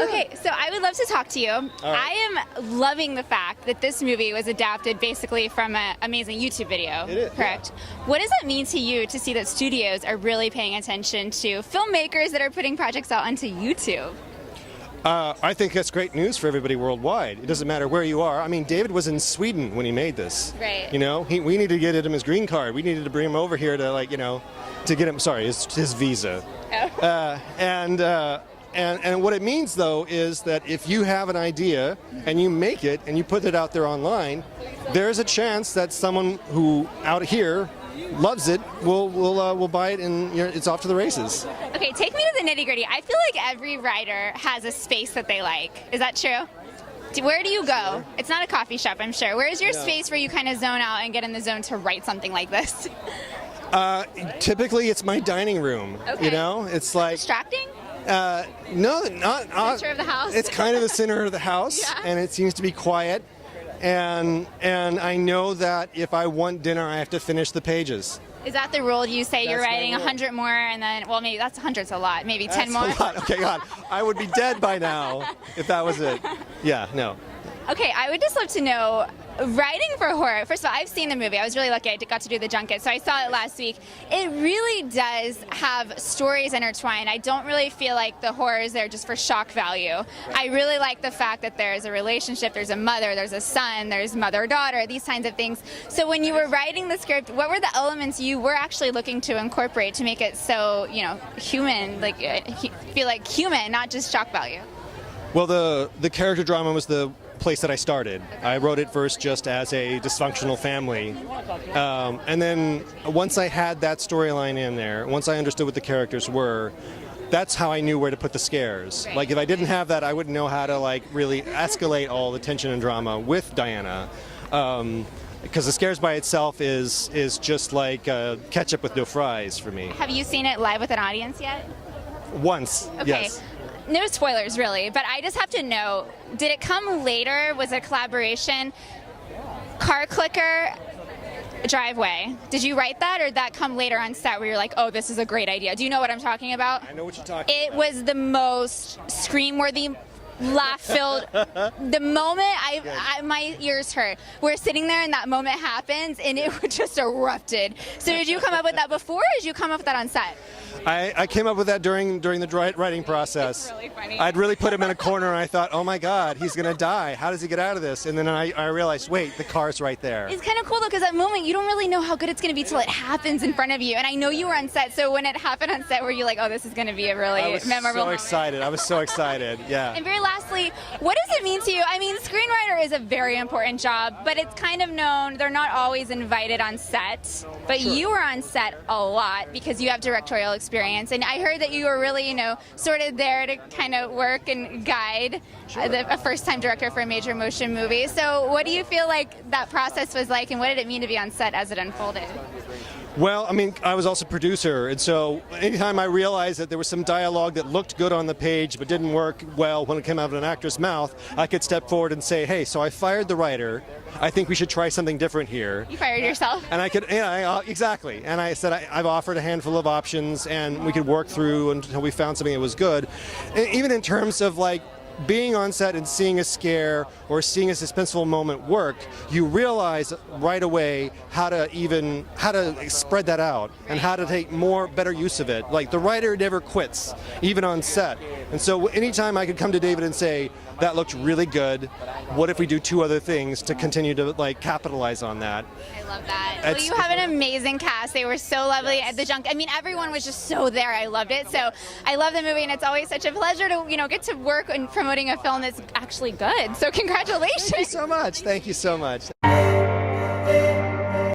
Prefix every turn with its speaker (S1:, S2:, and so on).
S1: Okay, so I would love to talk to you. Right. I am loving the fact that this movie was adapted basically from an amazing YouTube video.
S2: It is,
S1: correct?
S2: Yeah.
S1: What does it mean to you to see that studios are really paying attention to filmmakers that are putting projects out onto YouTube?
S2: I think that's great news for everybody worldwide. It doesn't matter where you are. I mean, David was in Sweden when he made this.
S1: Right.
S2: You know, we needed to get him his green card. We needed to bring him over here to, like, you know, to get him, sorry, his visa.
S1: Oh.
S2: And what it means, though, is that if you have an idea and you make it and you put it out there online, there's a chance that someone who out here loves it will buy it, and it's off to the races.
S1: Okay, take me to the nitty-gritty. I feel like every writer has a space that they like. Is that true? Where do you go? Sure. It's not a coffee shop, I'm sure. Where's your space where you kind of zone out and get in the zone to write something like this?
S2: Typically, it's my dining room.
S1: Okay.
S2: You know, it's like
S1: distracting.
S2: No, not
S1: center of the house.
S2: It's kind of the center of the house,
S1: Yeah.
S2: And it seems to be quiet. And I know that if I want dinner, I have to finish the pages.
S1: Is that the rule? You say you're
S2: That's
S1: writing 100 more, and then, well, maybe that's 100's a lot. Maybe 10 more.
S2: That's a lot. Okay, God, I would be dead by now if that was it. Yeah, no.
S1: Okay, I would just love to know, writing for horror, first of all, I've seen the movie. I was really lucky I got to do the junket, so I saw it last week. It really does have stories intertwined. I don't really feel like the horror is there just for shock value. I really like the fact that there's a relationship, there's a mother, there's a son, there's mother-daughter, these kinds of things. So when you were writing the script, what were the elements you were actually looking to incorporate to make it so, you know, human, like feel like human, not just shock value?
S2: Well, the character drama was the place that I started. I wrote it first just as a dysfunctional family, and then once I had that storyline in there, once I understood what the characters were, that's how I knew where to put the scares. Like, if I didn't have that, I wouldn't know how to, like, really escalate all the tension and drama with Diana, because the scares by itself is just like ketchup with no fries for me.
S1: Have you seen it live with an audience yet?
S2: Once,
S1: okay.
S2: Yes.
S1: No spoilers, really, but I just have to know, did it come later? Was it a collaboration? Car clicker, driveway. Did you write that, or did that come later on set where you're like, oh, this is a great idea? Do you know what I'm talking about?
S2: I know what you're talking about.
S1: It was the most scream-worthy, laugh-filled. The moment my ears hurt. We're sitting there and that moment happens and it just erupted. So did you come up with that before, or did you come up with that on set?
S2: I came up with that during the writing process.
S1: It's really funny.
S2: I'd really put him in a corner and I thought, oh my God, he's going to die. How does he get out of this? And then I realized, wait, the car's right there.
S1: It's kind of cool though, because that moment, you don't really know how good it's going to be till it happens in front of you. And I know you were on set, so when it happened on set, were you like, oh, this is going to be a really memorable moment?
S2: I was so excited, yeah.
S1: And very lastly, what does it mean to you? I mean, screenwriter is a very important job, but it's kind of known, they're not always invited on set. But
S2: Sure.
S1: You were on set a lot because you have directorial experience. And I heard that you were really, you know, sort of there to kind of work and guide a first-time director for a major motion movie. So what do you feel like that process was like, and what did it mean to be on set as it unfolded?
S2: Well, I mean, I was also producer, and so anytime I realized that there was some dialogue that looked good on the page but didn't work well when it came out of an actor's mouth, I could step forward and say, hey, so I fired the writer. I think we should try something different here.
S1: You fired yourself?
S2: And I could, exactly. And I said, I've offered a handful of options, and we could work through until we found something that was good. And even in terms of, like, being on set and seeing a scare or seeing a suspenseful moment work, you realize right away how to spread that out and how to take better use of it. Like, the writer never quits, even on set. And so anytime I could come to David and say, that looked really good, what if we do 2 other things to continue to, like, capitalize on that?
S1: I love that. Well, you have an amazing cast. They were so lovely at the junk. I mean, everyone was just so there. I loved it. So I love the movie, and it's always such a pleasure to, you know, get to work in promoting a film that's actually good. So congratulations.
S2: Thank you so much. Thank you so much.